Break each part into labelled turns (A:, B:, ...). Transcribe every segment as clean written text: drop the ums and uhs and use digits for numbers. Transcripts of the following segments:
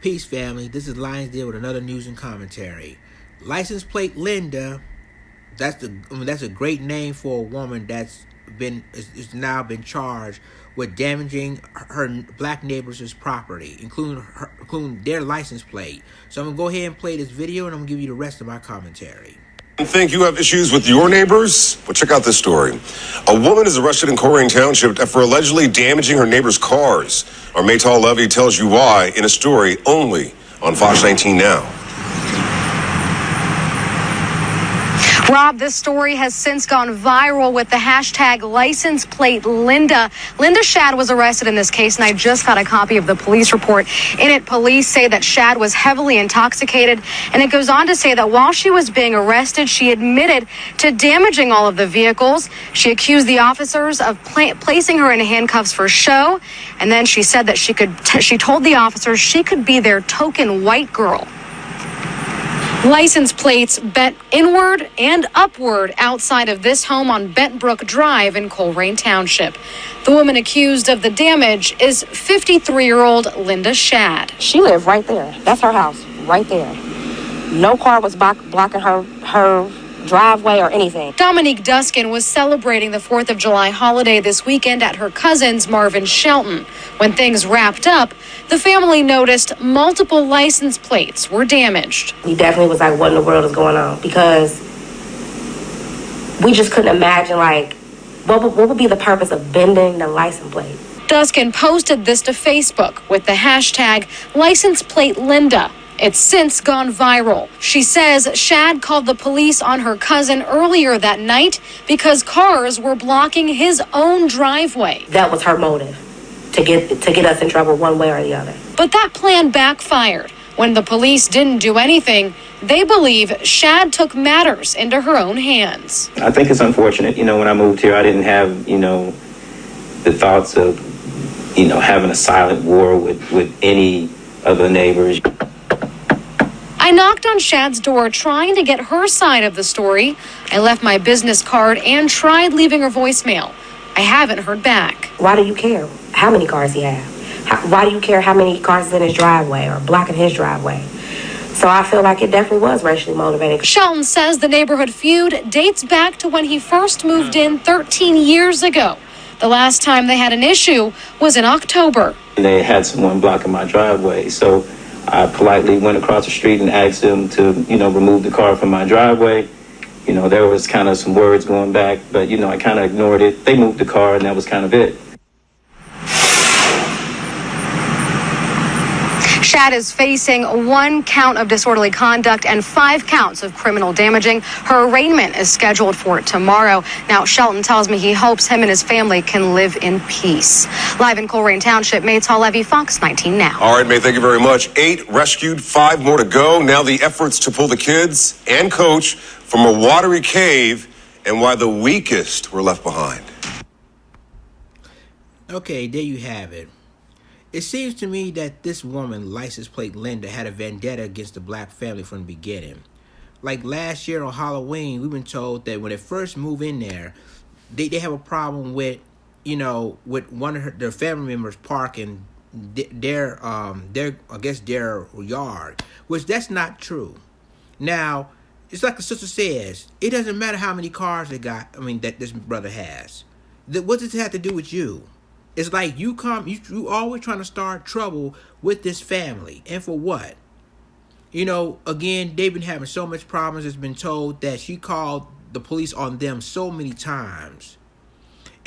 A: Peace, family. This is Lions Deal with another news and commentary. License plate Linda. That's a great name for a woman that's is now been charged with damaging her black neighbors' property, including their license plate. So I'm gonna go ahead and play this video, and I'm gonna give you the rest of my commentary.
B: Think you have issues with your neighbors? Well, check out this story. A woman is arrested in Colerain Township for allegedly damaging her neighbor's cars. Our Maytal Levy tells you why in a story only on Fox 19 Now.
C: Rob, this story has since gone viral with the hashtag license plate Linda. Linda Shad was arrested in this case, and I just got a copy of the police report. In it, police say that Shad was heavily intoxicated, and it goes on to say that while she was being arrested, she admitted to damaging all of the vehicles. She accused the officers of placing her in handcuffs for show, and then she said that she told the officers she could be their token white girl. License plates bent inward and upward outside of this home on Bentbrook Drive in Colerain Township. The woman accused of the damage is 53-year-old Linda Shad.
D: She lived right there. That's her house, right there. No car was blocking her driveway or anything.
C: Dominique Duskin was celebrating the 4th of July holiday this weekend at her cousin's Marvin Shelton. When things wrapped up, the family noticed multiple license plates were damaged.
D: We definitely was like, what in the world is going on? Because we just couldn't imagine, like, what would be the purpose of bending the license plate?
C: Duskin posted this to Facebook with the hashtag license plate Linda. It's since gone viral. She says Shad called the police on her cousin earlier that night because cars were blocking his own driveway.
D: That was her motive, to get us in trouble one way or the other.
C: But that plan backfired. When the police didn't do anything, they believe Shad took matters into her own hands.
E: I think it's unfortunate. When I moved here, I didn't have, the thoughts of, having a silent war with any of the neighbors.
C: I knocked on Shad's door trying to get her side of the story. I left my business card and tried leaving her voicemail. I haven't heard back.
D: Why do you care how many cars he has? Why do you care how many cars is in his driveway or blocking his driveway? So I feel like it definitely was racially motivated.
C: Shelton says the neighborhood feud dates back to when he first moved in 13 years ago. The last time they had an issue was in October.
E: They had someone blocking my driveway, so I politely went across the street and asked them to, remove the car from my driveway. There was kind of some words going back, but, I kind of ignored it. They moved the car, and that was kind of it.
C: Shad is facing 1 count of disorderly conduct and 5 counts of criminal damaging. Her arraignment is scheduled for tomorrow. Now, Shelton tells me he hopes him and his family can live in peace. Live in Colerain Township, Maytal Levy, Fox 19 Now.
B: All right, May, thank you very much. 8 rescued, 5 more to go. Now the efforts to pull the kids and coach from a watery cave and why the weakest were left behind.
A: Okay, there you have it. It seems to me that this woman, license plate Linda, had a vendetta against the black family from the beginning. Like last year on Halloween, we've been told that when they first move in there, they have a problem with, with one of their family members parking their yard, which that's not true. Now, it's like the sister says, it doesn't matter how many cars that this brother has. What does it have to do with you? It's like you always trying to start trouble with this family. And for what? Again, they've been having so much problems. It's been told that she called the police on them so many times.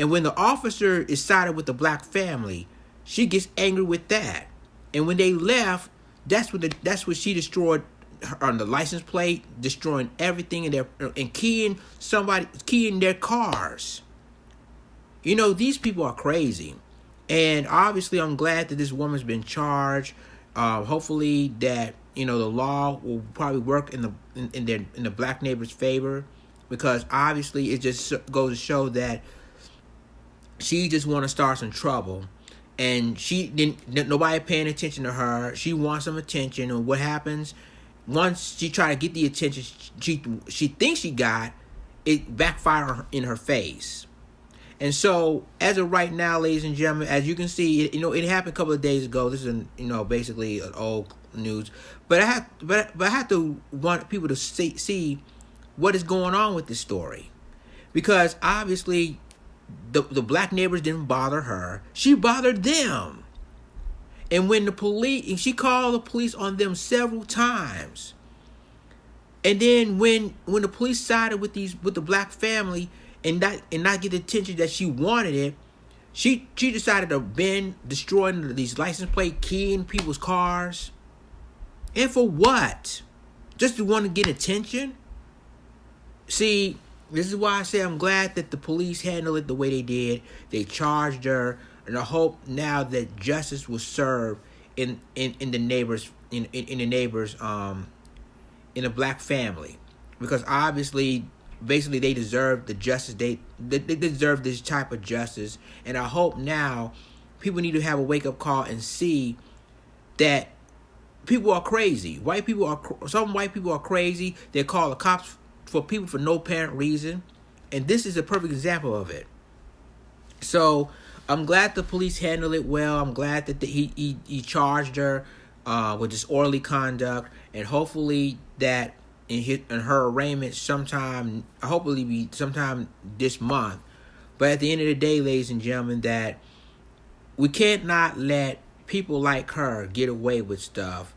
A: And when the officer is sided with the black family, she gets angry with that. And when they left, that's what she destroyed on the license plate, destroying everything in there and keying their cars. These people are crazy. And obviously, I'm glad that this woman's been charged. Hopefully that, the law will probably work in the black neighbor's favor. Because obviously, it just goes to show that she just want to start some trouble. And nobody paying attention to her. She wants some attention. And what happens? Once she try to get the attention she thinks she got, it backfire in her face. And so, as of right now, ladies and gentlemen, as you can see, it happened a couple of days ago. This is, basically an old news. But I have to want people to see what is going on with this story, because obviously, the black neighbors didn't bother her. She bothered them, and when she called the police on them several times. And then when the police sided with the black family and not get the attention that she wanted it, she decided to bend, destroying these license plate, keying people's cars. And for what? Just to want to get attention? See, this is why I say I'm glad that the police handled it the way they did. They charged her, and I hope now that justice was served in the neighbors in a black family, because obviously, basically, they deserve the justice. They deserve this type of justice, and I hope now people need to have a wake up call and see that people are crazy. Some white people are crazy. They call the cops for people for no apparent reason, and this is a perfect example of it. So I'm glad the police handled it well. I'm glad that he charged her with disorderly conduct, and hopefully that in her arraignment hopefully be sometime this month. But at the end of the day, ladies and gentlemen, that we can't not let people like her get away with stuff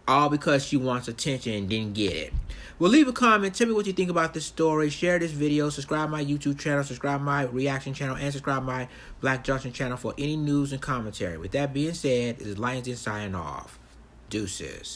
A: all because she wants attention and didn't get it. Well, leave a comment. Tell me what you think about this story. Share this video. Subscribe my YouTube channel. Subscribe my reaction channel. And subscribe my Black Junction channel for any news and commentary. With that being said, this is Lions signing off. Deuces.